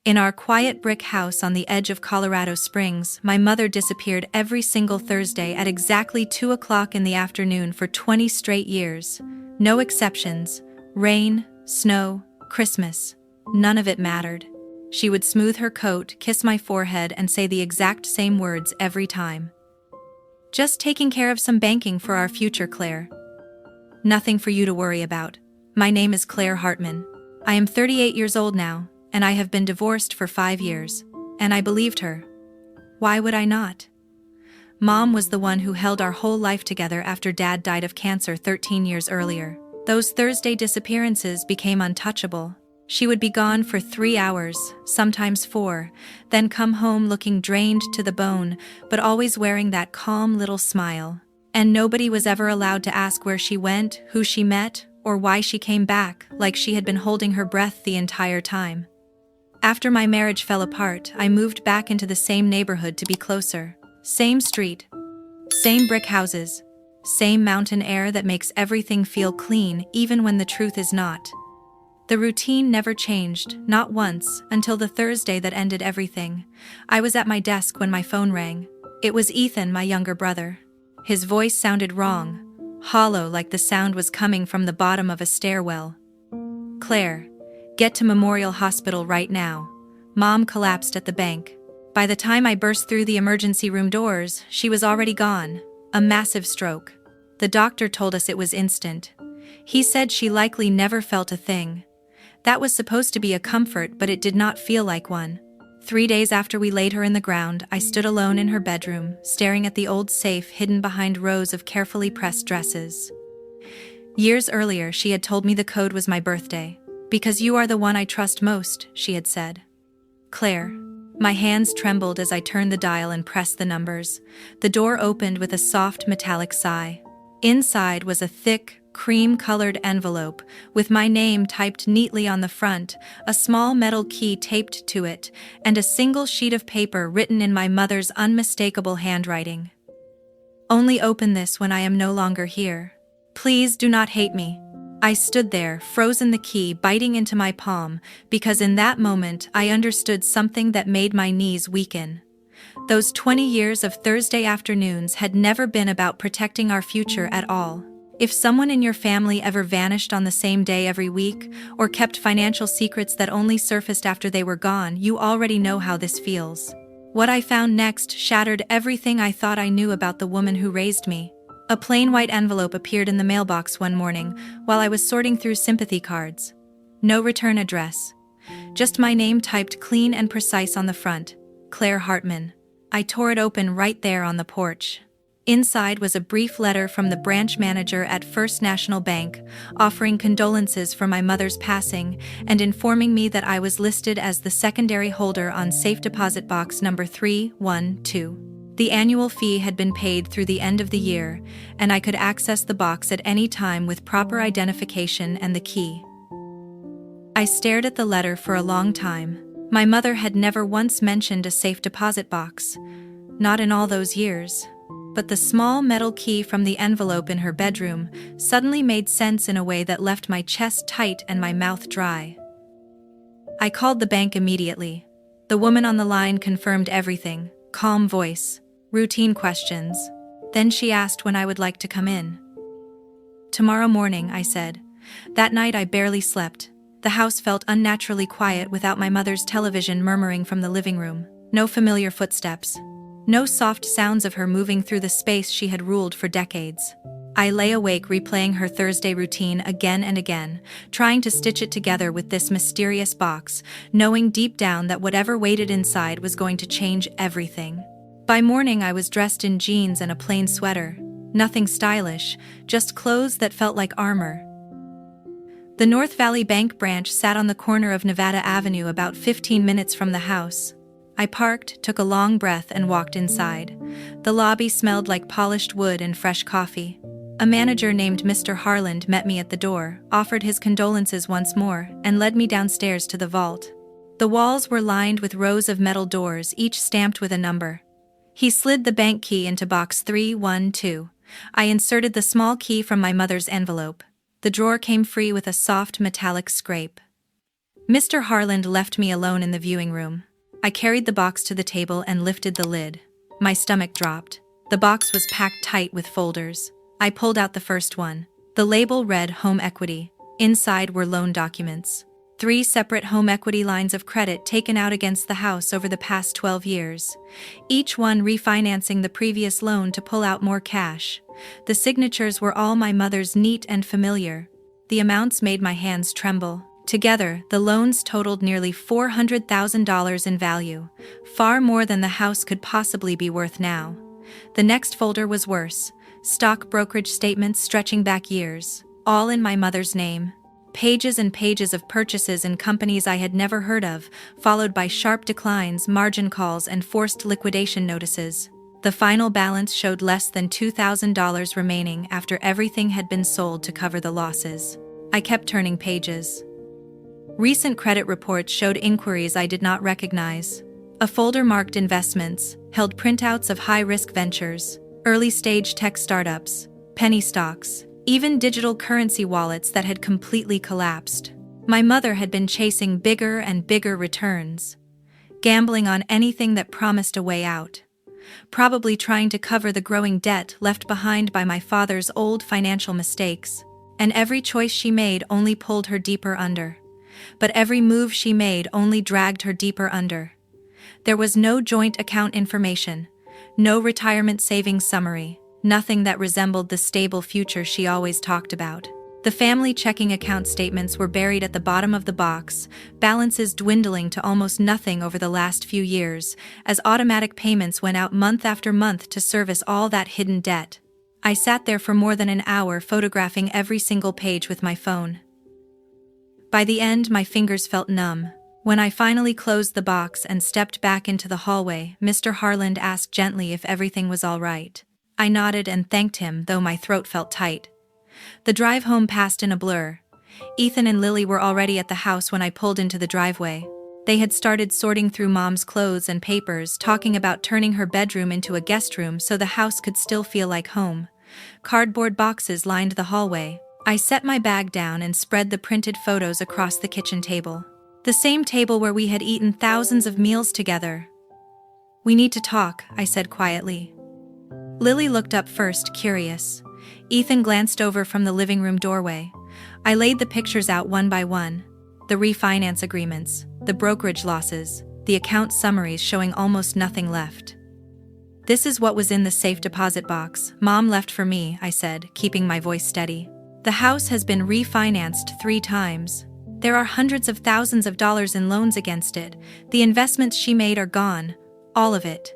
In our quiet brick house on the edge of Colorado Springs, my mother disappeared every single Thursday at exactly 2 o'clock in the afternoon for 20 straight years. No exceptions. Rain, snow, Christmas. None of it mattered. She would smooth her coat, kiss my forehead, and say the exact same words every time. "Just taking care of some banking for our future, Claire. Nothing for you to worry about. My name is Claire Hartman. I am 38 years old now, and I have been divorced for 5 years." And I believed her. Why would I not? Mom was the one who held our whole life together after Dad died of cancer 13 years earlier. Those Thursday disappearances became untouchable. She would be gone for 3 hours, sometimes 4, then come home looking drained to the bone, but always wearing that calm little smile. And nobody was ever allowed to ask where she went, who she met, or why she came back, like she had been holding her breath the entire time. After my marriage fell apart, I moved back into the same neighborhood to be closer. Same street, same brick houses, same mountain air that makes everything feel clean even when the truth is not. The routine never changed, not once, until the Thursday that ended everything. I was at my desk when my phone rang. It was Ethan, my younger brother. His voice sounded wrong, hollow, like the sound was coming from the bottom of a stairwell. "Claire, get to Memorial Hospital right now. Mom collapsed at the bank." By the time I burst through the emergency room doors, she was already gone. A massive stroke. The doctor told us it was instant. He said she likely never felt a thing. That was supposed to be a comfort, but it did not feel like one. 3 days after we laid her in the ground, I stood alone in her bedroom, staring at the old safe hidden behind rows of carefully pressed dresses. Years earlier, she had told me the code was my birthday. "Because you are the one I trust most," she had said. "Claire." My hands trembled as I turned the dial and pressed the numbers. The door opened with a soft metallic sigh. Inside was a thick, cream-colored envelope, with my name typed neatly on the front, a small metal key taped to it, and a single sheet of paper written in my mother's unmistakable handwriting. "Only open this when I am no longer here. Please do not hate me." I stood there, frozen, the key biting into my palm, because in that moment I understood something that made my knees weaken. Those 20 years of Thursday afternoons had never been about protecting our future at all. If someone in your family ever vanished on the same day every week, or kept financial secrets that only surfaced after they were gone, you already know how this feels. What I found next shattered everything I thought I knew about the woman who raised me. A plain white envelope appeared in the mailbox one morning while I was sorting through sympathy cards. No return address. Just my name typed clean and precise on the front, Claire Hartman. I tore it open right there on the porch. Inside was a brief letter from the branch manager at First National Bank, offering condolences for my mother's passing and informing me that I was listed as the secondary holder on safe deposit box number 312. The annual fee had been paid through the end of the year, and I could access the box at any time with proper identification and the key. I stared at the letter for a long time. My mother had never once mentioned a safe deposit box, not in all those years. But the small metal key from the envelope in her bedroom suddenly made sense in a way that left my chest tight and my mouth dry. I called the bank immediately. The woman on the line confirmed everything, calm voice, routine questions. Then she asked when I would like to come in. "Tomorrow morning," I said. That night I barely slept. The house felt unnaturally quiet without my mother's television murmuring from the living room. No familiar footsteps. No soft sounds of her moving through the space she had ruled for decades. I lay awake replaying her Thursday routine again and again, trying to stitch it together with this mysterious box, knowing deep down that whatever waited inside was going to change everything. By morning I was dressed in jeans and a plain sweater. Nothing stylish, just clothes that felt like armor. The North Valley Bank branch sat on the corner of Nevada Avenue about 15 minutes from the house. I parked, took a long breath, and walked inside. The lobby smelled like polished wood and fresh coffee. A manager named Mr. Harland met me at the door, offered his condolences once more, and led me downstairs to the vault. The walls were lined with rows of metal doors, each stamped with a number. He slid the bank key into box 312. I inserted the small key from my mother's envelope. The drawer came free with a soft metallic scrape. Mr. Harland left me alone in the viewing room. I carried the box to the table and lifted the lid. My stomach dropped. The box was packed tight with folders. I pulled out the first one. The label read Home Equity. Inside were loan documents. 3 separate home equity lines of credit taken out against the house over the past 12 years. Each one refinancing the previous loan to pull out more cash. The signatures were all my mother's, neat and familiar. The amounts made my hands tremble. Together, the loans totaled nearly $400,000 in value, far more than the house could possibly be worth now. The next folder was worse. Stock brokerage statements stretching back years, all in my mother's name. Pages and pages of purchases in companies I had never heard of, followed by sharp declines, margin calls, and forced liquidation notices. The final balance showed less than $2,000 remaining after everything had been sold to cover the losses. I kept turning pages. Recent credit reports showed inquiries I did not recognize. A folder marked investments held printouts of high-risk ventures, early-stage tech startups, penny stocks, even digital currency wallets that had completely collapsed. My mother had been chasing bigger and bigger returns, gambling on anything that promised a way out, probably trying to cover the growing debt left behind by my father's old financial mistakes, and every choice she made only pulled her deeper under. But every move she made only dragged her deeper under. There was no joint account information, no retirement savings summary, nothing that resembled the stable future she always talked about. The family checking account statements were buried at the bottom of the box, balances dwindling to almost nothing over the last few years, as automatic payments went out month after month to service all that hidden debt. I sat there for more than an hour photographing every single page with my phone. By the end, my fingers felt numb. When I finally closed the box and stepped back into the hallway, Mr. Harland asked gently if everything was all right. I nodded and thanked him, though my throat felt tight. The drive home passed in a blur. Ethan and Lily were already at the house when I pulled into the driveway. They had started sorting through Mom's clothes and papers, talking about turning her bedroom into a guest room so the house could still feel like home. Cardboard boxes lined the hallway. I set my bag down and spread the printed photos across the kitchen table. The same table where we had eaten thousands of meals together. "We need to talk," I said quietly. Lily looked up first, curious. Ethan glanced over from the living room doorway. I laid the pictures out one by one. The refinance agreements, the brokerage losses, the account summaries showing almost nothing left. "This is what was in the safe deposit box Mom left for me," I said, keeping my voice steady. "The house has been refinanced 3 times. There are hundreds of thousands of dollars in loans against it. The investments she made are gone. All of it."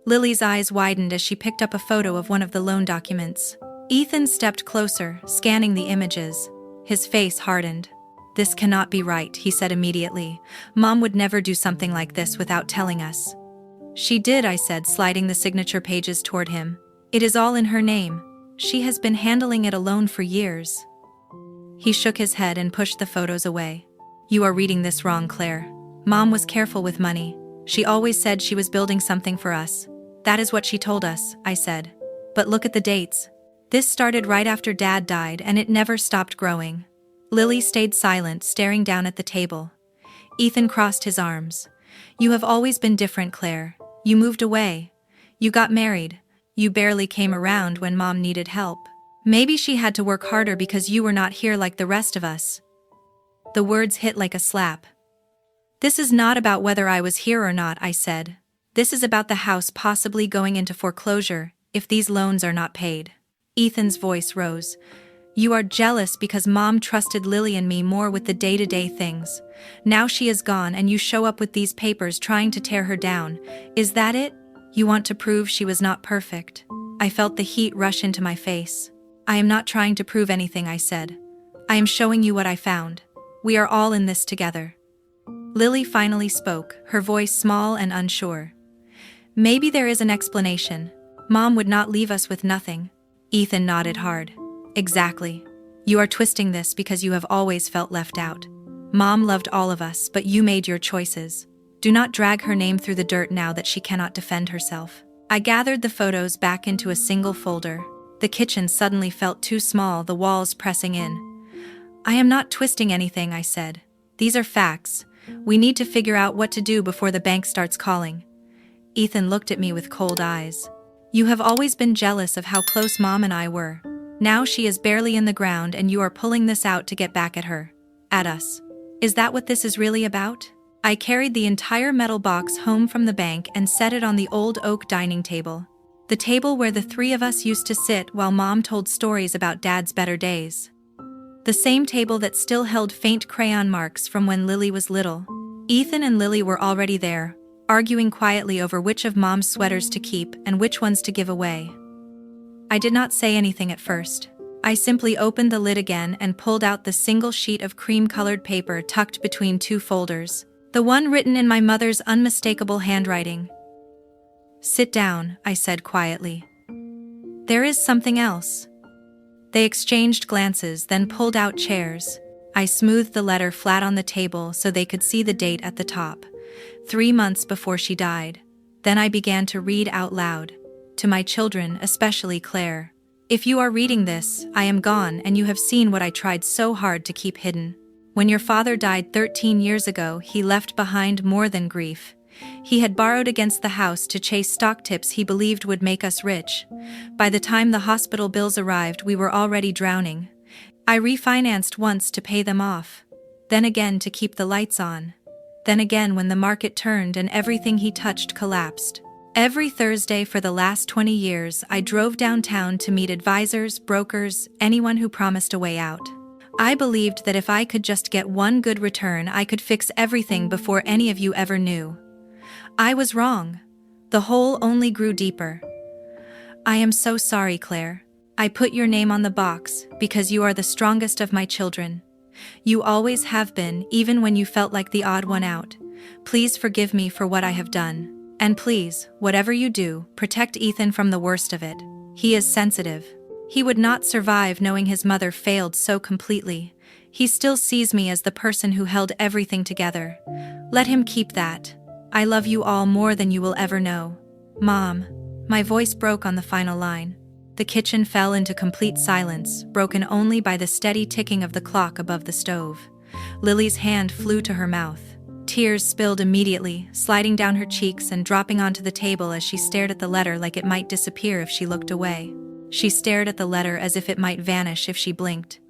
Lily's eyes widened as she picked up a photo of one of the loan documents. Ethan stepped closer, scanning the images. His face hardened. "This cannot be right," he said immediately. "Mom would never do something like this without telling us." "She did," I said, sliding the signature pages toward him. "It is all in her name. She has been handling it alone for years." He shook his head and pushed the photos away. "You are reading this wrong, Claire. Mom was careful with money. She always said she was building something for us. That is what she told us," I said. "But look at the dates. This started right after Dad died and it never stopped growing." Lily stayed silent, staring down at the table. Ethan crossed his arms. "You have always been different, Claire. You moved away. You got married. You barely came around when Mom needed help. Maybe she had to work harder because you were not here like the rest of us." The words hit like a slap. "This is not about whether I was here or not," I said. "This is about the house possibly going into foreclosure if these loans are not paid." Ethan's voice rose. "You are jealous because Mom trusted Lily and me more with the day-to-day things. Now she is gone and you show up with these papers trying to tear her down. Is that it? You want to prove she was not perfect?" I felt the heat rush into my face. "I am not trying to prove anything," I said. "I am showing you what I found. We are all in this together." Lily finally spoke, her voice small and unsure. "Maybe there is an explanation. Mom would not leave us with nothing." Ethan nodded hard. "Exactly. You are twisting this because you have always felt left out. Mom loved all of us, but you made your choices. Do not drag her name through the dirt now that she cannot defend herself." I gathered the photos back into a single folder. The kitchen suddenly felt too small, the walls pressing in. "I am not twisting anything," I said. These are facts. We need to figure out what to do before the bank starts calling. Ethan looked at me with cold eyes. You have always been jealous of how close Mom and I were. Now she is barely in the ground and you are pulling this out to get back at her. At us. Is that what this is really about? I carried the entire metal box home from the bank and set it on the old oak dining table. The table where the three of us used to sit while Mom told stories about Dad's better days. The same table that still held faint crayon marks from when Lily was little. Ethan and Lily were already there, arguing quietly over which of Mom's sweaters to keep and which ones to give away. I did not say anything at first. I simply opened the lid again and pulled out the single sheet of cream-colored paper tucked between two folders, the one written in my mother's unmistakable handwriting. Sit down, I said quietly. There is something else. They exchanged glances, then pulled out chairs. I smoothed the letter flat on the table so they could see the date at the top. 3 months before she died. Then I began to read out loud. To my children, especially Claire. If you are reading this, I am gone and you have seen what I tried so hard to keep hidden. When your father died 13 years ago, he left behind more than grief. He had borrowed against the house to chase stock tips he believed would make us rich. By the time the hospital bills arrived, we were already drowning. I refinanced once to pay them off. Then again to keep the lights on. Then again when the market turned and everything he touched collapsed. Every Thursday for the last 20 years, I drove downtown to meet advisors, brokers, anyone who promised a way out. I believed that if I could just get one good return, I could fix everything before any of you ever knew. I was wrong. The hole only grew deeper. I am so sorry, Claire. I put your name on the box because you are the strongest of my children. You always have been, even when you felt like the odd one out. Please forgive me for what I have done. And please, whatever you do, protect Ethan from the worst of it. He is sensitive. He would not survive knowing his mother failed so completely. He still sees me as the person who held everything together. Let him keep that. I love you all more than you will ever know. Mom. My voice broke on the final line. The kitchen fell into complete silence, broken only by the steady ticking of the clock above the stove. Lily's hand flew to her mouth. Tears spilled immediately, sliding down her cheeks and dropping onto the table as she stared at the letter like it might disappear if she looked away. She stared at the letter as if it might vanish if she blinked.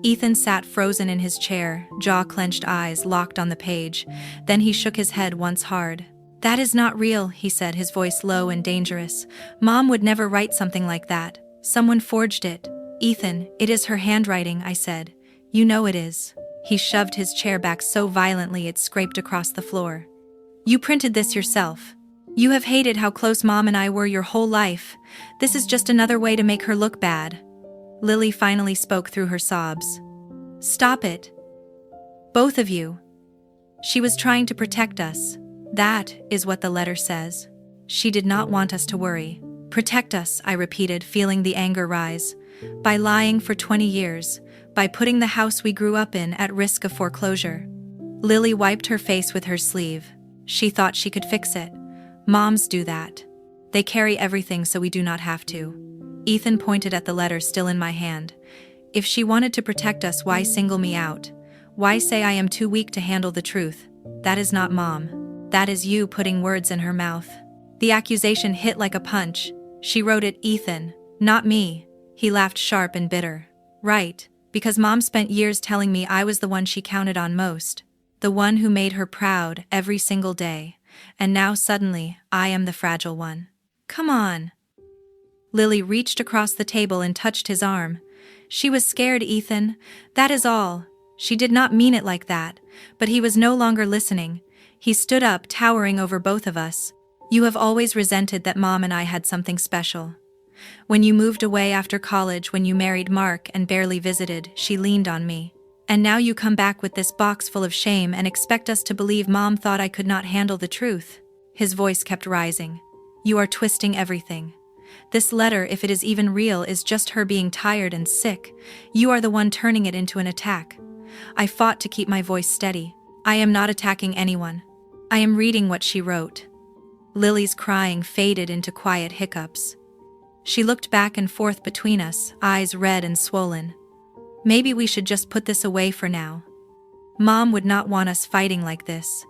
Ethan sat frozen in his chair, jaw-clenched eyes locked on the page. Then he shook his head once hard. That is not real, he said, his voice low and dangerous. Mom would never write something like that. Someone forged it. Ethan, it is her handwriting, I said. You know it is. He shoved his chair back so violently it scraped across the floor. You printed this yourself. You have hated how close Mom and I were your whole life. This is just another way to make her look bad. Lily finally spoke through her sobs. Stop it. Both of you. She was trying to protect us. That is what the letter says. She did not want us to worry. Protect us, I repeated, feeling the anger rise. By lying for 20 years. By putting the house we grew up in at risk of foreclosure. Lily wiped her face with her sleeve. She thought she could fix it. Moms do that. They carry everything so we do not have to. Ethan pointed at the letter still in my hand. If she wanted to protect us, why single me out? Why say I am too weak to handle the truth? That is not Mom. That is you putting words in her mouth. The accusation hit like a punch. She wrote it, Ethan, not me. He laughed sharp and bitter. Right, because Mom spent years telling me I was the one she counted on most. The one who made her proud every single day. And now suddenly, I am the fragile one. Come on. Lily reached across the table and touched his arm. She was scared, Ethan. That is all. She did not mean it like that. But he was no longer listening. He stood up, towering over both of us. You have always resented that Mom and I had something special. When you moved away after college, when you married Mark and barely visited, she leaned on me. And now you come back with this box full of shame and expect us to believe Mom thought I could not handle the truth. His voice kept rising. You are twisting everything. This letter, if it is even real, is just her being tired and sick. You are the one turning it into an attack. I fought to keep my voice steady. I am not attacking anyone. I am reading what she wrote. Lily's crying faded into quiet hiccups. She looked back and forth between us, eyes red and swollen. Maybe we should just put this away for now. Mom would not want us fighting like this.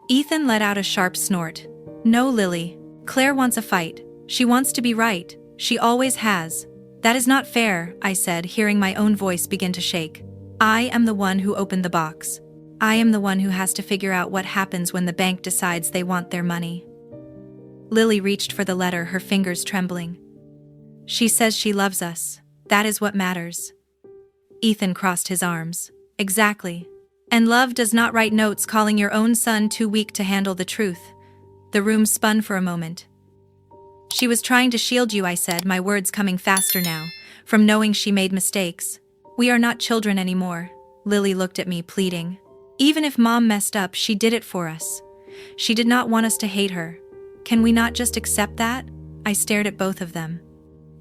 Ethan let out a sharp snort. No, Lily. Claire wants a fight. She wants to be right. She always has. That is not fair, I said, hearing my own voice begin to shake. I am the one who opened the box. I am the one who has to figure out what happens when the bank decides they want their money. Lily reached for the letter, her fingers trembling. She says she loves us. That is what matters. Ethan crossed his arms. Exactly. And love does not write notes calling your own son too weak to handle the truth. The room spun for a moment. She was trying to shield you, I said, my words coming faster now, from knowing she made mistakes. We are not children anymore. Lily looked at me, pleading. Even if Mom messed up, she did it for us. She did not want us to hate her. Can we not just accept that? I stared at both of them.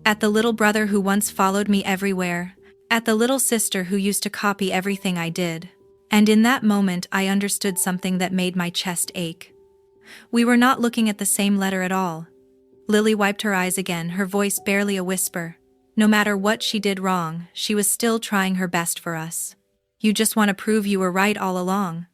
At the little brother who once followed me everywhere, at the little sister who used to copy everything I did. And in that moment I understood something that made my chest ache. We were not looking at the same letter at all. Lily wiped her eyes again, her voice barely a whisper. No matter what she did wrong, she was still trying her best for us. You just want to prove you were right all along.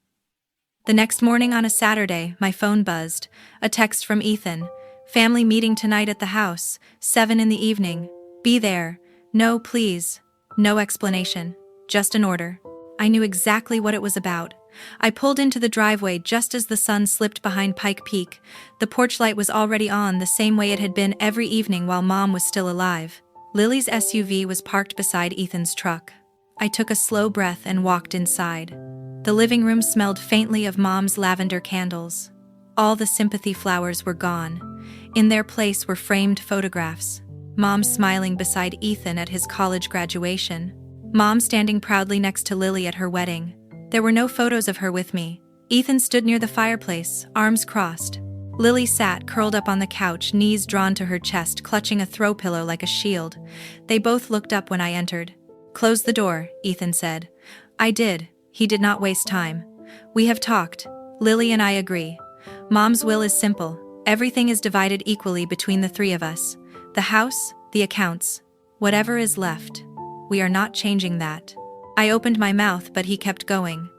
The next morning on a Saturday, my phone buzzed. A text from Ethan. Family meeting tonight at the house, 7 in the evening. Be there. No, please. No explanation. Just an order. I knew exactly what it was about. I pulled into the driveway just as the sun slipped behind Pike Peak. The porch light was already on, the same way it had been every evening while Mom was still alive. Lily's SUV was parked beside Ethan's truck. I took a slow breath and walked inside. The living room smelled faintly of Mom's lavender candles. All the sympathy flowers were gone. In their place were framed photographs. Mom smiling beside Ethan at his college graduation. Mom standing proudly next to Lily at her wedding. There were no photos of her with me. Ethan stood near the fireplace, arms crossed. Lily sat curled up on the couch, knees drawn to her chest, clutching a throw pillow like a shield. They both looked up when I entered. Close the door, Ethan said. I did. He did not waste time. We have talked. Lily and I agree. Mom's will is simple. Everything is divided equally between the three of us. The house, the accounts, whatever is left. We are not changing that. I opened my mouth, but he kept going.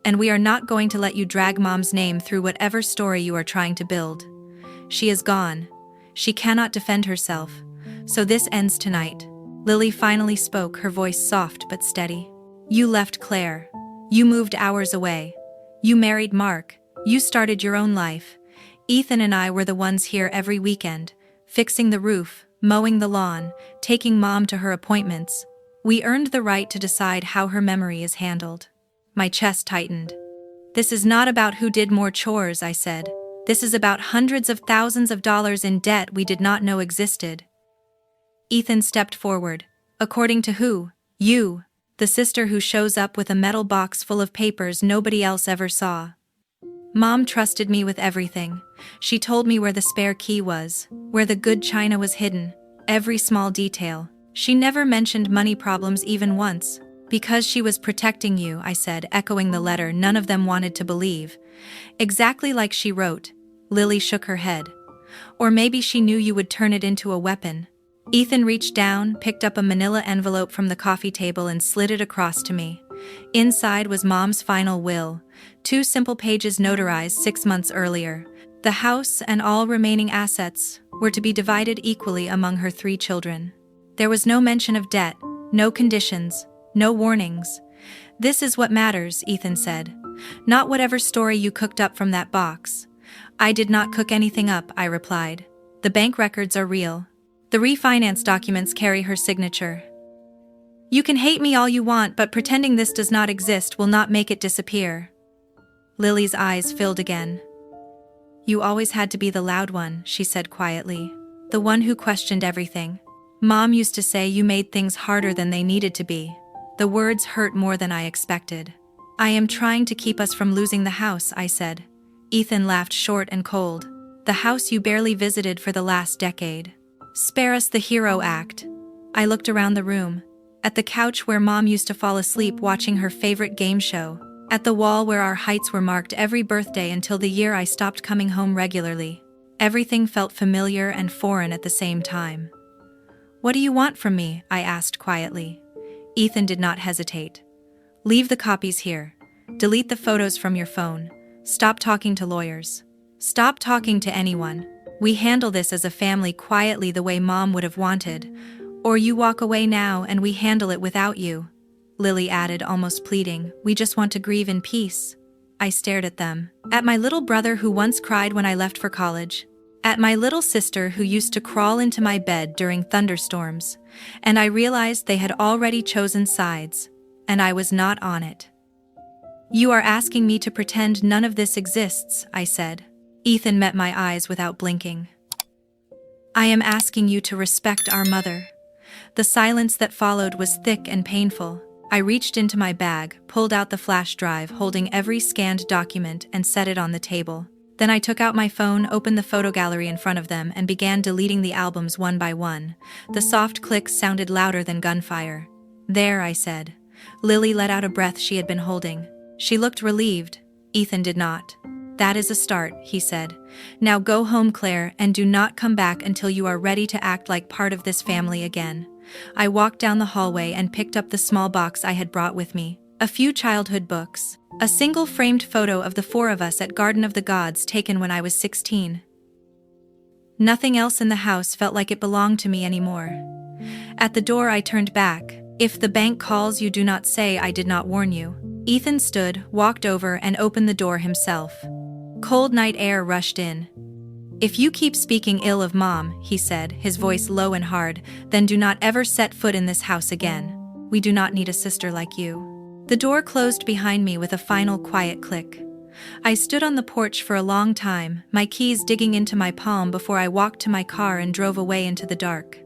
And we are not going to let you drag Mom's name through whatever story you are trying to build. She is gone. She cannot defend herself. So this ends tonight. Lily finally spoke, her voice soft but steady. You left Claire. You moved hours away. You married Mark. You started your own life. Ethan and I were the ones here every weekend, fixing the roof, mowing the lawn, taking Mom to her appointments. We earned the right to decide how her memory is handled. My chest tightened. This is not about who did more chores, I said. This is about hundreds of thousands of dollars in debt we did not know existed. Ethan stepped forward. According to who? You, the sister who shows up with a metal box full of papers nobody else ever saw. Mom trusted me with everything. She told me where the spare key was, where the good china was hidden, every small detail. She never mentioned money problems even once. Because she was protecting you, I said, echoing the letter none of them wanted to believe. Exactly like she wrote. Lily shook her head. Or maybe she knew you would turn it into a weapon. Ethan reached down, picked up a manila envelope from the coffee table and slid it across to me. Inside was Mom's final will, 2 simple pages notarized 6 months earlier. The house and all remaining assets were to be divided equally among her 3 children. There was no mention of debt, no conditions, no warnings. This is what matters, Ethan said. Not whatever story you cooked up from that box. I did not cook anything up, I replied. The bank records are real. The refinance documents carry her signature. You can hate me all you want, but pretending this does not exist will not make it disappear. Lily's eyes filled again. You always had to be the loud one, she said quietly. The one who questioned everything. Mom used to say you made things harder than they needed to be. The words hurt more than I expected. I am trying to keep us from losing the house, I said. Ethan laughed short and cold. The house you barely visited for the last decade. Spare us the hero act. I looked around the room. At the couch where Mom used to fall asleep watching her favorite game show. At the wall where our heights were marked every birthday until the year I stopped coming home regularly. Everything felt familiar and foreign at the same time. What do you want from me? I asked quietly. Ethan did not hesitate. Leave the copies here. Delete the photos from your phone. Stop talking to lawyers. Stop talking to anyone. We handle this as a family quietly the way Mom would have wanted. Or you walk away now and we handle it without you. Lily added, almost pleading. We just want to grieve in peace. I stared at them. At my little brother who once cried when I left for college. At my little sister who used to crawl into my bed during thunderstorms. And I realized they had already chosen sides. And I was not on it. You are asking me to pretend none of this exists, I said. Ethan met my eyes without blinking. I am asking you to respect our mother. The silence that followed was thick and painful. I reached into my bag, pulled out the flash drive holding every scanned document and set it on the table. Then I took out my phone, opened the photo gallery in front of them and began deleting the albums one by one. The soft clicks sounded louder than gunfire. There, I said. Lily let out a breath she had been holding. She looked relieved. Ethan did not. That is a start, he said. Now go home, Claire, and do not come back until you are ready to act like part of this family again. I walked down the hallway and picked up the small box I had brought with me. A few childhood books. A single framed photo of the four of us at Garden of the Gods taken when I was 16. Nothing else in the house felt like it belonged to me anymore. At the door I turned back. If the bank calls, you do not say I did not warn you. Ethan stood, walked over and opened the door himself. Cold night air rushed in. If you keep speaking ill of Mom, he said, his voice low and hard, then do not ever set foot in this house again. We do not need a sister like you. The door closed behind me with a final quiet click. I stood on the porch for a long time, my keys digging into my palm before I walked to my car and drove away into the dark.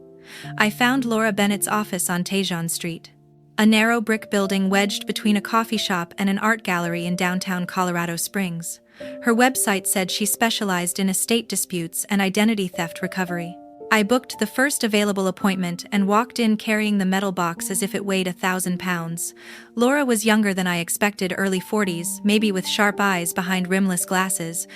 I found Laura Bennett's office on Tejon Street. A narrow brick building wedged between a coffee shop and an art gallery in downtown Colorado Springs. Her website said she specialized in estate disputes and identity theft recovery. I booked the first available appointment and walked in carrying the metal box as if it weighed 1,000 pounds. Laura was younger than I expected, early 40s, maybe with sharp eyes behind rimless glasses.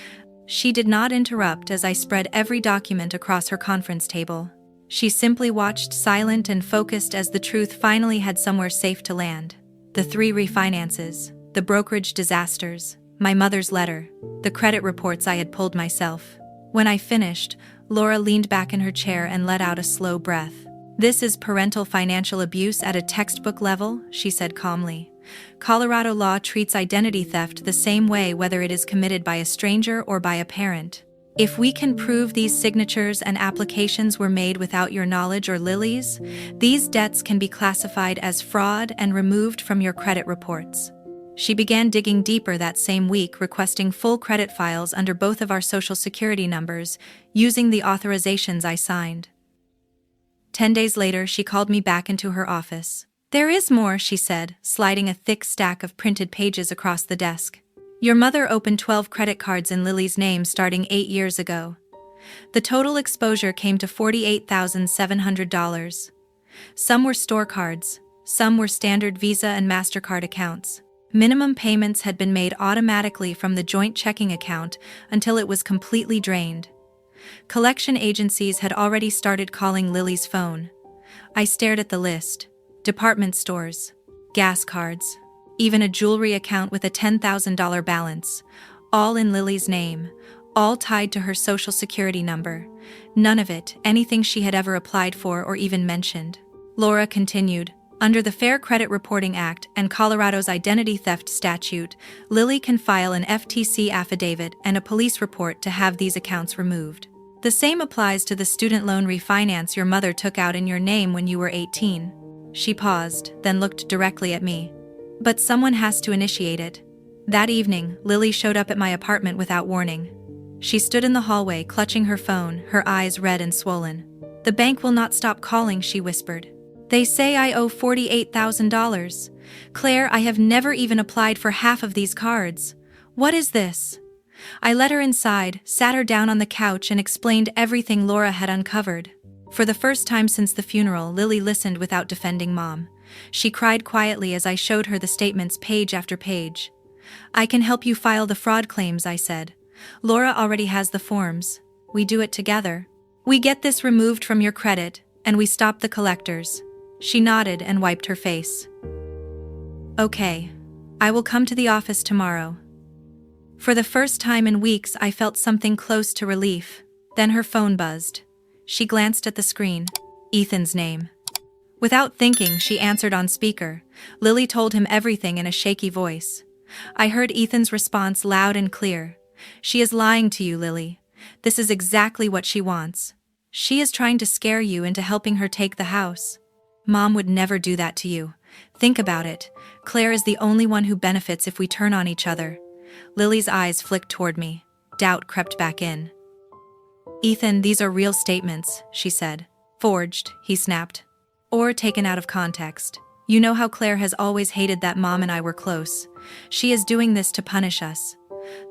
She did not interrupt as I spread every document across her conference table. She simply watched, silent and focused, as the truth finally had somewhere safe to land. The 3 refinances, the brokerage disasters, my mother's letter, the credit reports I had pulled myself. When I finished, Laura leaned back in her chair and let out a slow breath. This is parental financial abuse at a textbook level, she said calmly. Colorado law treats identity theft the same way whether it is committed by a stranger or by a parent. If we can prove these signatures and applications were made without your knowledge or Lily's, these debts can be classified as fraud and removed from your credit reports. She began digging deeper that same week, requesting full credit files under both of our social security numbers, using the authorizations I signed. 10 days later, she called me back into her office. There is more, she said, sliding a thick stack of printed pages across the desk. Your mother opened 12 credit cards in Lily's name starting 8 years ago. The total exposure came to $48,700. Some were store cards, some were standard Visa and MasterCard accounts. Minimum payments had been made automatically from the joint checking account until it was completely drained. Collection agencies had already started calling Lily's phone. I stared at the list. Department stores, gas cards, even a jewelry account with a $10,000 balance, all in Lily's name, all tied to her social security number. None of it anything she had ever applied for or even mentioned. Laura continued. Under the Fair Credit Reporting Act and Colorado's identity theft statute, Lily can file an FTC affidavit and a police report to have these accounts removed. The same applies to the student loan refinance your mother took out in your name when you were 18. She paused, then looked directly at me. But someone has to initiate it. That evening, Lily showed up at my apartment without warning. She stood in the hallway, clutching her phone, her eyes red and swollen. The bank will not stop calling, she whispered. They say I owe $48,000. Claire, I have never even applied for half of these cards. What is this? I let her inside, sat her down on the couch and explained everything Laura had uncovered. For the first time since the funeral, Lily listened without defending Mom. She cried quietly as I showed her the statements page after page. I can help you file the fraud claims, I said. Laura already has the forms. We do it together. We get this removed from your credit, and we stop the collectors. She nodded and wiped her face. Okay. I will come to the office tomorrow. For the first time in weeks, I felt something close to relief. Then her phone buzzed. She glanced at the screen. Ethan's name. Without thinking, she answered on speaker. Lily told him everything in a shaky voice. I heard Ethan's response loud and clear. She is lying to you, Lily. This is exactly what she wants. She is trying to scare you into helping her take the house. Mom would never do that to you. Think about it. Claire is the only one who benefits if we turn on each other. Lily's eyes flicked toward me. Doubt crept back in. Ethan, these are real statements, she said. Forged, he snapped. Or taken out of context. You know how Claire has always hated that Mom and I were close. She is doing this to punish us.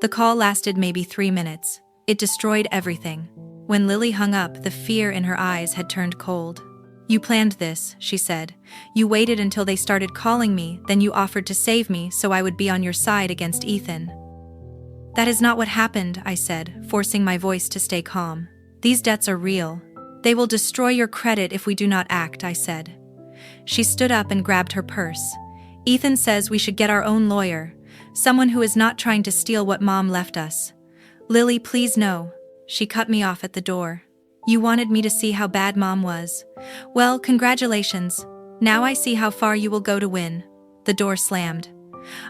The call lasted maybe 3 minutes. It destroyed everything. When Lily hung up, the fear in her eyes had turned cold. You planned this, she said. You waited until they started calling me, then you offered to save me so I would be on your side against Ethan. That is not what happened, I said, forcing my voice to stay calm. These debts are real. They will destroy your credit if we do not act, I said. She stood up and grabbed her purse. Ethan says we should get our own lawyer, someone who is not trying to steal what Mom left us. Lily, please no. She cut me off at the door. You wanted me to see how bad Mom was. Well, congratulations. Now I see how far you will go to win. The door slammed.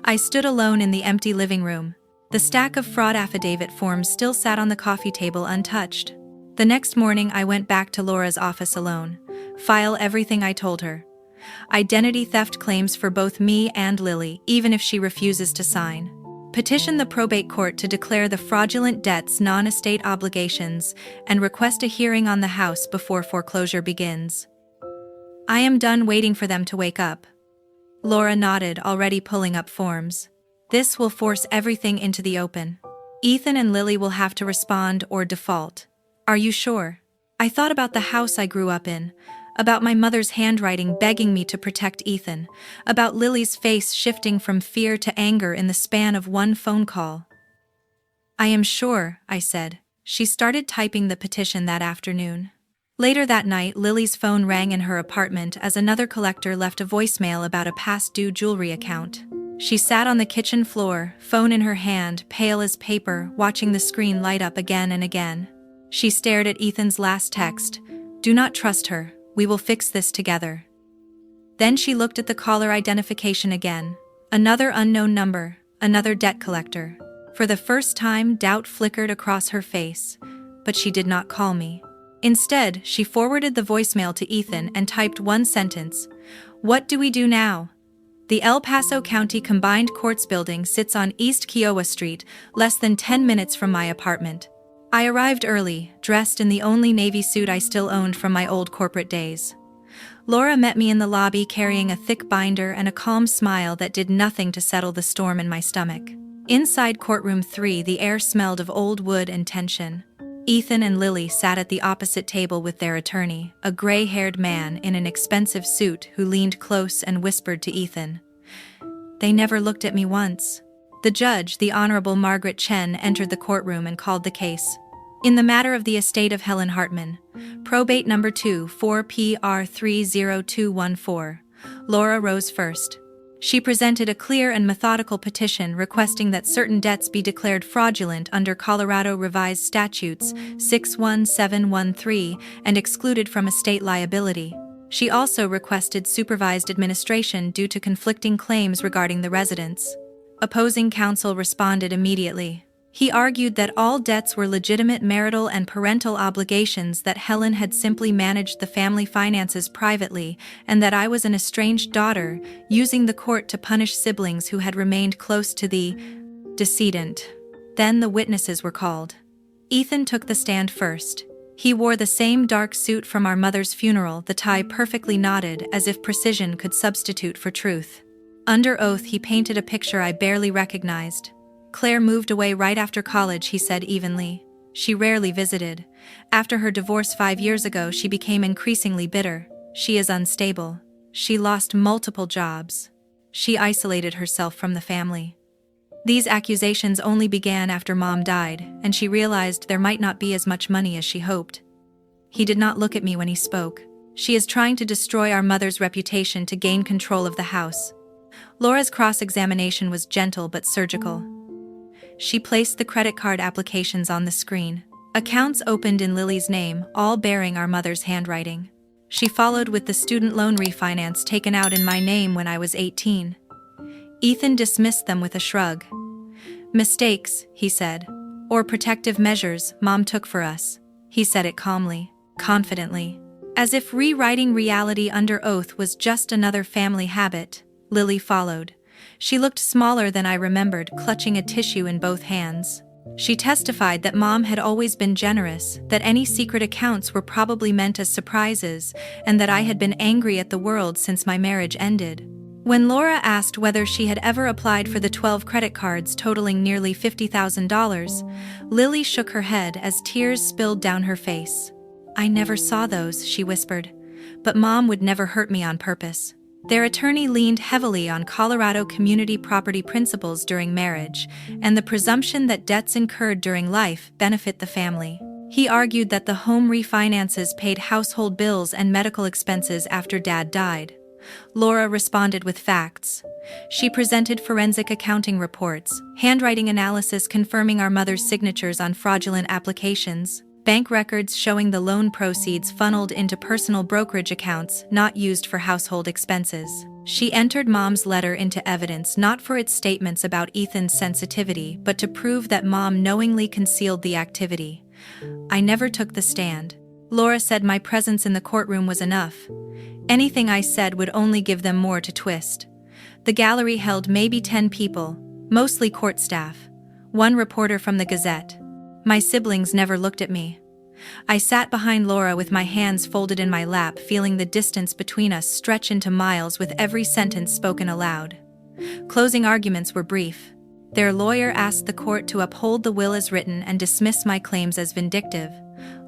I stood alone in the empty living room. The stack of fraud affidavit forms still sat on the coffee table untouched. The next morning I went back to Laura's office alone. File everything I told her. Identity theft claims for both me and Lily, even if she refuses to sign. Petition the probate court to declare the fraudulent debts non-estate obligations and request a hearing on the house before foreclosure begins. I am done waiting for them to wake up. Laura nodded, already pulling up forms. This will force everything into the open. Ethan and Lily will have to respond or default. Are you sure? I thought about the house I grew up in, about my mother's handwriting begging me to protect Ethan, about Lily's face shifting from fear to anger in the span of one phone call. I am sure, I said. She started typing the petition that afternoon. Later that night, Lily's phone rang in her apartment as another collector left a voicemail about a past-due jewelry account. She sat on the kitchen floor, phone in her hand, pale as paper, watching the screen light up again and again. She stared at Ethan's last text. Do not trust her. We will fix this together. Then she looked at the caller identification again. Another unknown number, another debt collector. For the first time, doubt flickered across her face, but she did not call me. Instead, she forwarded the voicemail to Ethan and typed one sentence. What do we do now? The El Paso County Combined Courts building sits on East Kiowa Street, less than 10 minutes from my apartment. I arrived early, dressed in the only navy suit I still owned from my old corporate days. Laura met me in the lobby carrying a thick binder and a calm smile that did nothing to settle the storm in my stomach. Inside courtroom 3, the air smelled of old wood and tension. Ethan and Lily sat at the opposite table with their attorney, a gray-haired man in an expensive suit who leaned close and whispered to Ethan. They never looked at me once. The judge, the Honorable Margaret Chen, entered the courtroom and called the case. In the matter of the estate of Helen Hartman, probate number 2, 4PR30214, Laura rose first. She presented a clear and methodical petition requesting that certain debts be declared fraudulent under Colorado Revised Statutes 61713 and excluded from estate liability. She also requested supervised administration due to conflicting claims regarding the residents. Opposing counsel responded immediately. He argued that all debts were legitimate marital and parental obligations, that Helen had simply managed the family finances privately, and that I was an estranged daughter, using the court to punish siblings who had remained close to the decedent. Then the witnesses were called. Ethan took the stand first. He wore the same dark suit from our mother's funeral, the tie perfectly knotted, as if precision could substitute for truth. Under oath, he painted a picture I barely recognized. Claire moved away right after college, he said evenly. She rarely visited. After her divorce 5 years ago, she became increasingly bitter. She is unstable. She lost multiple jobs. She isolated herself from the family. These accusations only began after Mom died, and she realized there might not be as much money as she hoped. He did not look at me when he spoke. She is trying to destroy our mother's reputation to gain control of the house. Laura's cross-examination was gentle but surgical. She placed the credit card applications on the screen. Accounts opened in Lily's name, all bearing our mother's handwriting. She followed with the student loan refinance taken out in my name when I was 18. Ethan dismissed them with a shrug. "Mistakes," he said. "Or protective measures Mom took for us." He said it calmly, confidently. As if rewriting reality under oath was just another family habit, Lily followed. She looked smaller than I remembered, clutching a tissue in both hands. She testified that Mom had always been generous, that any secret accounts were probably meant as surprises, and that I had been angry at the world since my marriage ended. When Laura asked whether she had ever applied for the 12 credit cards totaling nearly $50,000, Lily shook her head as tears spilled down her face. "I never saw those," she whispered. "But Mom would never hurt me on purpose." Their attorney leaned heavily on Colorado community property principles during marriage, and the presumption that debts incurred during life benefit the family. He argued that the home refinances paid household bills and medical expenses after Dad died. Laura responded with facts. She presented forensic accounting reports, handwriting analysis confirming our mother's signatures on fraudulent applications, bank records showing the loan proceeds funneled into personal brokerage accounts not used for household expenses. She entered Mom's letter into evidence not for its statements about Ethan's sensitivity, but to prove that Mom knowingly concealed the activity. "I never took the stand. Laura said my presence in the courtroom was enough. Anything I said would only give them more to twist." The gallery held maybe 10 people, mostly court staff. One reporter from the Gazette. My siblings never looked at me. I sat behind Laura with my hands folded in my lap, feeling the distance between us stretch into miles with every sentence spoken aloud. Closing arguments were brief. Their lawyer asked the court to uphold the will as written and dismiss my claims as vindictive.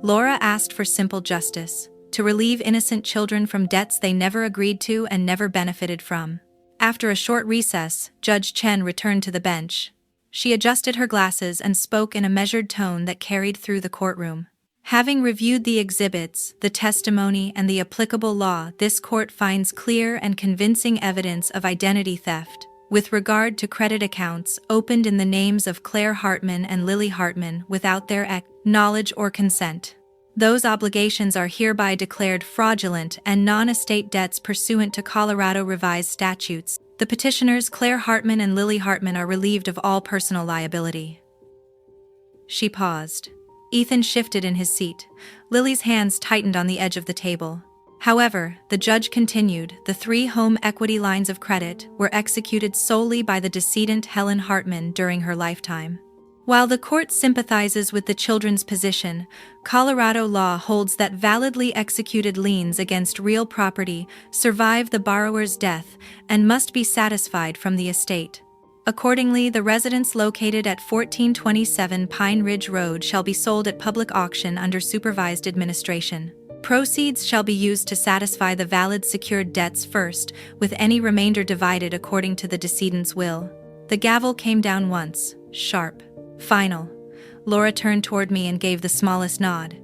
Laura asked for simple justice, to relieve innocent children from debts they never agreed to and never benefited from. After a short recess, Judge Chen returned to the bench. She adjusted her glasses and spoke in a measured tone that carried through the courtroom. "Having reviewed the exhibits, the testimony, and the applicable law, this court finds clear and convincing evidence of identity theft, with regard to credit accounts opened in the names of Claire Hartman and Lily Hartman without their knowledge or consent. Those obligations are hereby declared fraudulent and non-estate debts pursuant to Colorado revised statutes. The petitioners Claire Hartman and Lily Hartman are relieved of all personal liability." She paused. Ethan shifted in his seat. Lily's hands tightened on the edge of the table. However, the judge continued, the 3 home equity lines of credit were executed solely by the decedent Helen Hartman during her lifetime. While the court sympathizes with the children's position, Colorado law holds that validly executed liens against real property survive the borrower's death and must be satisfied from the estate. Accordingly, the residence located at 1427 Pine Ridge Road shall be sold at public auction under supervised administration. Proceeds shall be used to satisfy the valid secured debts first, with any remainder divided according to the decedent's will. The gavel came down once, sharp. Final. Laura turned toward me and gave the smallest nod.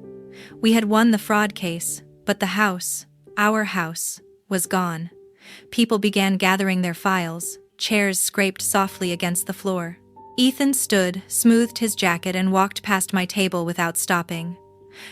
We had won the fraud case, but the house, our house, was gone. People began gathering their files, chairs scraped softly against the floor. Ethan stood, smoothed his jacket and walked past my table without stopping.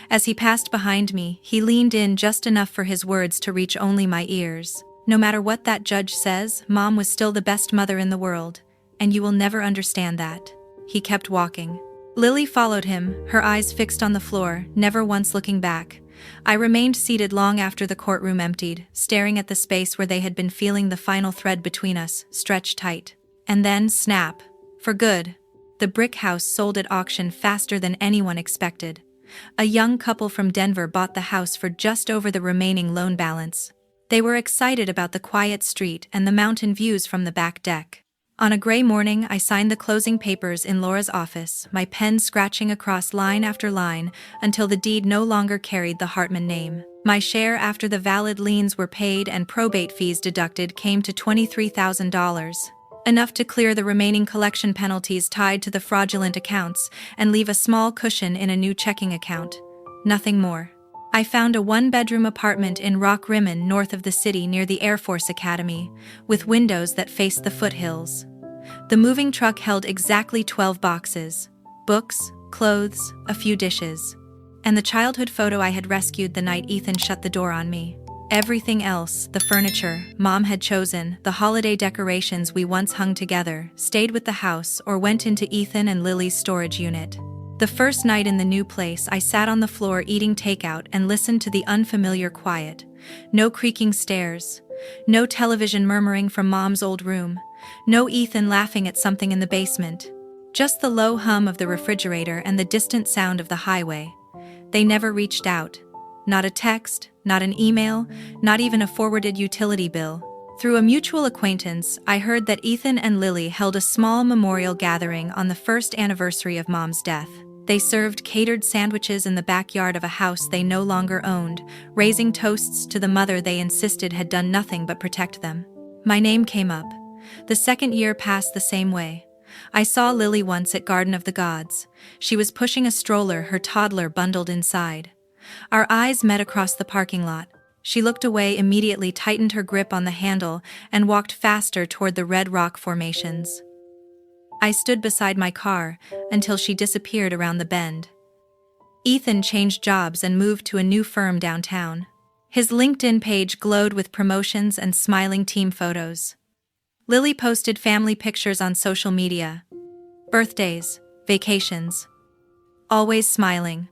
As he passed behind me, he leaned in just enough for his words to reach only my ears. "No matter what that judge says, Mom was still the best mother in the world, and you will never understand that." He kept walking. Lily followed him, her eyes fixed on the floor, never once looking back. I remained seated long after the courtroom emptied, staring at the space where they had been feeling the final thread between us, stretched tight. And then, snap. For good. The brick house sold at auction faster than anyone expected. A young couple from Denver bought the house for just over the remaining loan balance. They were excited about the quiet street and the mountain views from the back deck. On a gray morning, I signed the closing papers in Laura's office, my pen scratching across line after line until the deed no longer carried the Hartman name. My share after the valid liens were paid and probate fees deducted came to $23,000, enough to clear the remaining collection penalties tied to the fraudulent accounts and leave a small cushion in a new checking account. Nothing more. I found a one-bedroom apartment in Rock Rimmon north of the city near the Air Force Academy, with windows that faced the foothills. The moving truck held exactly 12 boxes: books, clothes, a few dishes. And the childhood photo I had rescued the night Ethan shut the door on me. Everything else, the furniture Mom had chosen, the holiday decorations we once hung together, stayed with the house or went into Ethan and Lily's storage unit. The first night in the new place, I sat on the floor eating takeout and listened to the unfamiliar quiet. No creaking stairs. No television murmuring from Mom's old room. No Ethan laughing at something in the basement. Just the low hum of the refrigerator and the distant sound of the highway. They never reached out. Not a text, not an email, not even a forwarded utility bill. Through a mutual acquaintance, I heard that Ethan and Lily held a small memorial gathering on the first anniversary of Mom's death. They served catered sandwiches in the backyard of a house they no longer owned, raising toasts to the mother they insisted had done nothing but protect them. My name came up. The second year passed the same way. I saw Lily once at Garden of the Gods. She was pushing a stroller, her toddler bundled inside. Our eyes met across the parking lot. She looked away immediately, tightened her grip on the handle, and walked faster toward the red rock formations. I stood beside my car until she disappeared around the bend. Ethan changed jobs and moved to a new firm downtown. His LinkedIn page glowed with promotions and smiling team photos. Lily posted family pictures on social media. Birthdays, vacations. Always smiling.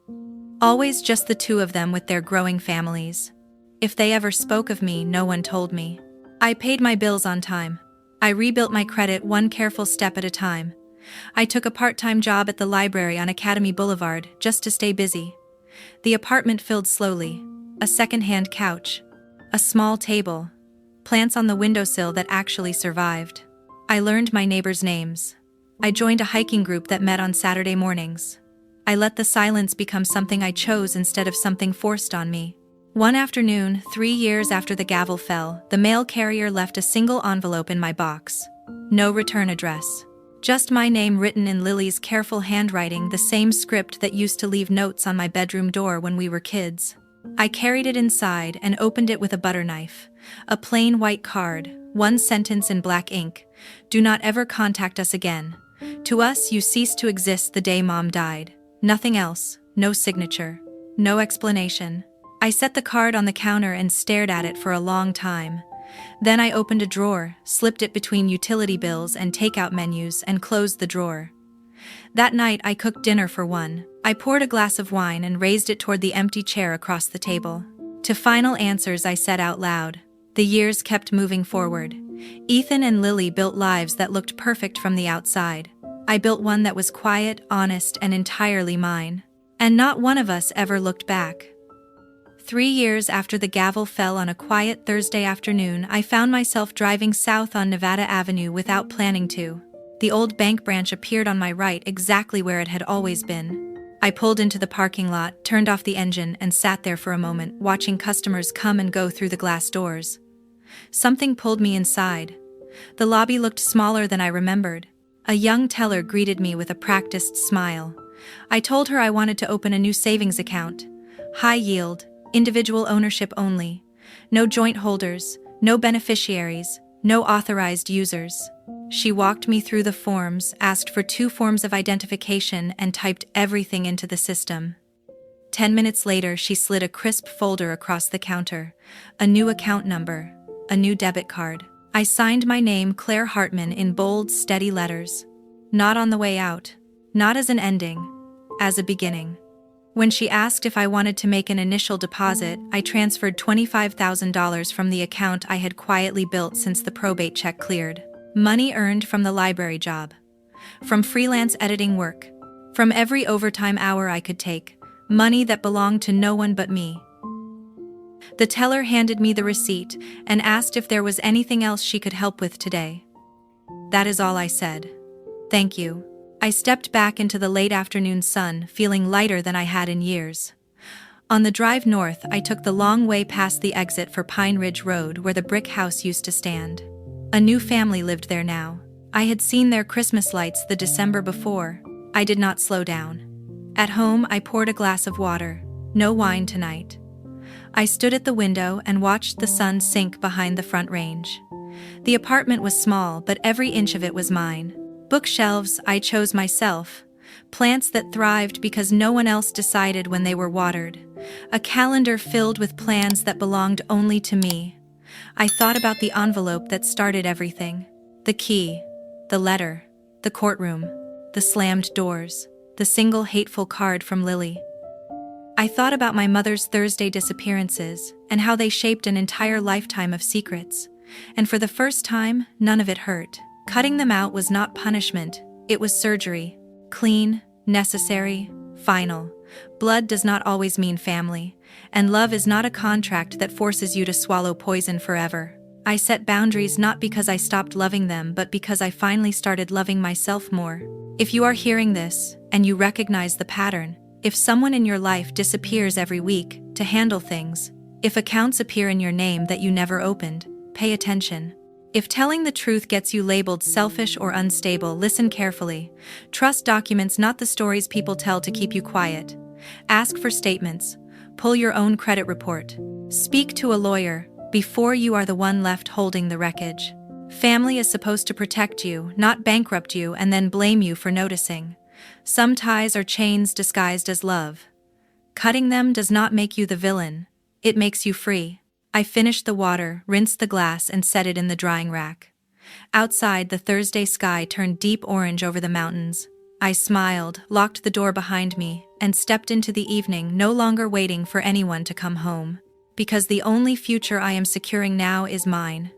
Always just the two of them with their growing families. If they ever spoke of me, no one told me. I paid my bills on time. I rebuilt my credit one careful step at a time. I took a part-time job at the library on Academy Boulevard just to stay busy. The apartment filled slowly. A second-hand couch. A small table. Plants on the windowsill that actually survived. I learned my neighbors' names. I joined a hiking group that met on Saturday mornings. I let the silence become something I chose instead of something forced on me. One afternoon, 3 years after the gavel fell, the mail carrier left a single envelope in my box. No return address. Just my name written in Lily's careful handwriting, the same script that used to leave notes on my bedroom door when we were kids. I carried it inside and opened it with a butter knife. A plain white card, one sentence in black ink. Do not ever contact us again. To us, you ceased to exist the day Mom died. Nothing else, no signature, no explanation. I set the card on the counter and stared at it for a long time. Then I opened a drawer, slipped it between utility bills and takeout menus, and closed the drawer. That night I cooked dinner for one. I poured a glass of wine and raised it toward the empty chair across the table. To final answers I said out loud. The years kept moving forward. Ethan and Lily built lives that looked perfect from the outside. I built one that was quiet, honest, and entirely mine. And not one of us ever looked back. 3 years after the gavel fell on a quiet Thursday afternoon, I found myself driving south on Nevada Avenue without planning to. The old bank branch appeared on my right, exactly where it had always been. I pulled into the parking lot, turned off the engine, and sat there for a moment, watching customers come and go through the glass doors. Something pulled me inside. The lobby looked smaller than I remembered. A young teller greeted me with a practiced smile. I told her I wanted to open a new savings account. High yield, individual ownership only. No joint holders, no beneficiaries, no authorized users. She walked me through the forms, asked for 2 forms of identification, and typed everything into the system. 10 minutes later, she slid a crisp folder across the counter. A new account number, a new debit card. I signed my name, Claire Hartman, in bold, steady letters. Not on the way out. Not as an ending. As a beginning. When she asked if I wanted to make an initial deposit, I transferred $25,000 from the account I had quietly built since the probate check cleared. Money earned from the library job. From freelance editing work. From every overtime hour I could take. Money that belonged to no one but me. The teller handed me the receipt and asked if there was anything else she could help with today. That is all I said. Thank you. I stepped back into the late afternoon sun, feeling lighter than I had in years. On the drive north, I took the long way past the exit for Pine Ridge Road, where the brick house used to stand. A new family lived there now. I had seen their Christmas lights the December before. I did not slow down. At home, I poured a glass of water. No wine tonight. I stood at the window and watched the sun sink behind the front range. The apartment was small, but every inch of it was mine. Bookshelves I chose myself. Plants that thrived because no one else decided when they were watered. A calendar filled with plans that belonged only to me. I thought about the envelope that started everything. The key, the letter, the courtroom, the slammed doors, the single hateful card from Lily. I thought about my mother's Thursday disappearances and how they shaped an entire lifetime of secrets. And for the first time, none of it hurt. Cutting them out was not punishment, it was surgery. Clean, necessary, final. Blood does not always mean family, and love is not a contract that forces you to swallow poison forever. I set boundaries not because I stopped loving them, but because I finally started loving myself more. If you are hearing this, and you recognize the pattern, if someone in your life disappears every week to handle things, if accounts appear in your name that you never opened, pay attention. If telling the truth gets you labeled selfish or unstable, listen carefully. Trust documents, not the stories people tell to keep you quiet. Ask for statements. Pull your own credit report. Speak to a lawyer before you are the one left holding the wreckage. Family is supposed to protect you, not bankrupt you and then blame you for noticing. Some ties are chains disguised as love. Cutting them does not make you the villain. It makes you free. I finished the water, rinsed the glass, and set it in the drying rack. Outside, the Thursday sky turned deep orange over the mountains. I smiled, locked the door behind me, and stepped into the evening, no longer waiting for anyone to come home. Because the only future I am securing now is mine.